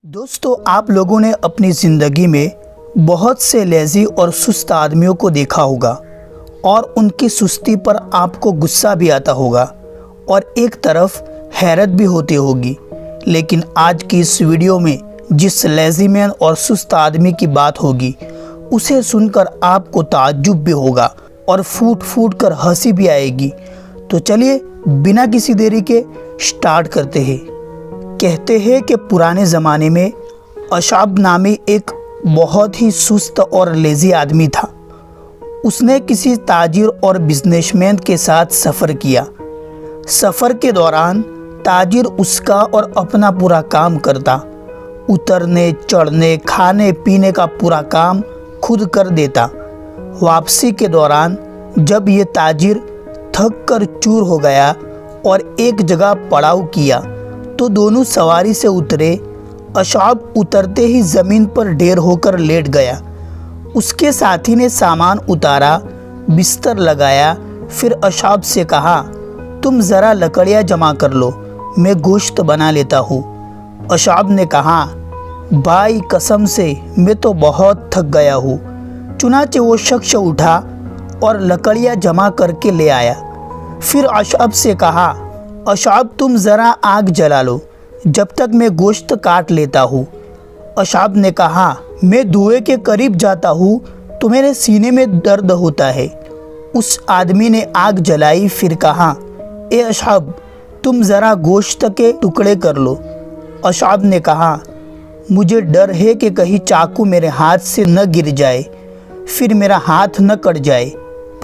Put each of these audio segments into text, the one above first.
दोस्तों, आप लोगों ने अपनी ज़िंदगी में बहुत से लेज़ी और सुस्त आदमियों को देखा होगा और उनकी सुस्ती पर आपको गुस्सा भी आता होगा और एक तरफ हैरत भी होती होगी। लेकिन आज की इस वीडियो में जिस लेज़ी मैन और सुस्त आदमी की बात होगी उसे सुनकर आपको ताज्जुब भी होगा और फूट फूट कर हंसी भी आएगी। तो चलिए बिना किसी देरी के स्टार्ट करते हैं। कहते हैं कि पुराने ज़माने में अशाब नामी एक बहुत ही सुस्त और लेज़ी आदमी था। उसने किसी ताजिर और बिजनेसमैन के साथ सफ़र किया। सफ़र के दौरान ताजिर उसका और अपना पूरा काम करता। उतरने चढ़ने खाने पीने का पूरा काम खुद कर देता। वापसी के दौरान जब ये ताजिर थक कर चूर हो गया और एक जगह पड़ाव किया तो दोनों सवारी से उतरे। अशाब उतरते ही ज़मीन पर ढेर होकर लेट गया। उसके साथी ने सामान उतारा, बिस्तर लगाया। फिर अशाब से कहा, तुम ज़रा लकड़ियाँ जमा कर लो, मैं गोश्त बना लेता हूँ। अशाब ने कहा, भाई कसम से मैं तो बहुत थक गया हूँ। चुनाचे वो शख्स उठा और लकड़ियाँ जमा करके ले आया। फिर अशाब से कहा, अशाब तुम ज़रा आग जला लो जब तक मैं गोश्त काट लेता हूँ। अशाब ने कहा, मैं धुएं के करीब जाता हूँ तो मेरे सीने में दर्द होता है। उस आदमी ने आग जलाई। फिर कहा, ए अशाब तुम ज़रा गोश्त के टुकड़े कर लो। अशाब ने कहा, मुझे डर है कि कहीं चाकू मेरे हाथ से न गिर जाए, फिर मेरा हाथ न कट जाए।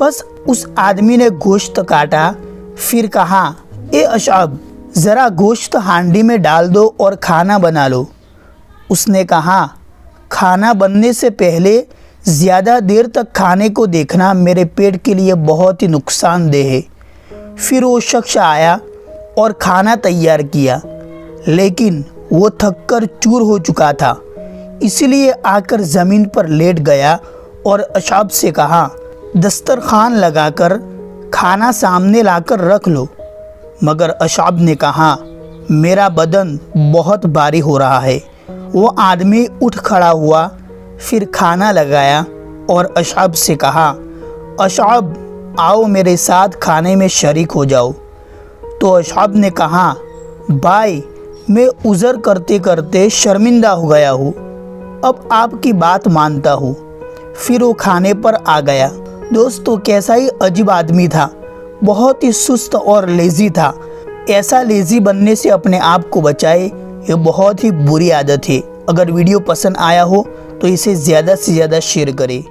बस उस आदमी ने गोश्त काटा। फिर कहा, ए अशाब ज़रा गोश्त हांडी में डाल दो और खाना बना लो। उसने कहा, खाना बनने से पहले ज़्यादा देर तक खाने को देखना मेरे पेट के लिए बहुत ही नुकसानदेह है। फिर वो शख्स आया और खाना तैयार किया, लेकिन वो थककर चूर हो चुका था, इसलिए आकर ज़मीन पर लेट गया और अशाब से कहा, दस्तरखान लगाकर खाना सामने लाकर रख लो। मगर अशाब ने कहा, मेरा बदन बहुत भारी हो रहा है। वो आदमी उठ खड़ा हुआ, फिर खाना लगाया और अशाब से कहा, अशाब आओ मेरे साथ खाने में शरीक हो जाओ। तो अशाब ने कहा, भाई मैं उज़र करते करते शर्मिंदा हो गया हूँ, अब आपकी बात मानता हूँ। फिर वो खाने पर आ गया। दोस्तों, कैसा ही अजीब आदमी था, बहुत ही सुस्त और लेज़ी था। ऐसा लेज़ी बनने से अपने आप को बचाए, ये बहुत ही बुरी आदत है। अगर वीडियो पसंद आया हो तो इसे ज़्यादा से ज़्यादा शेयर करें।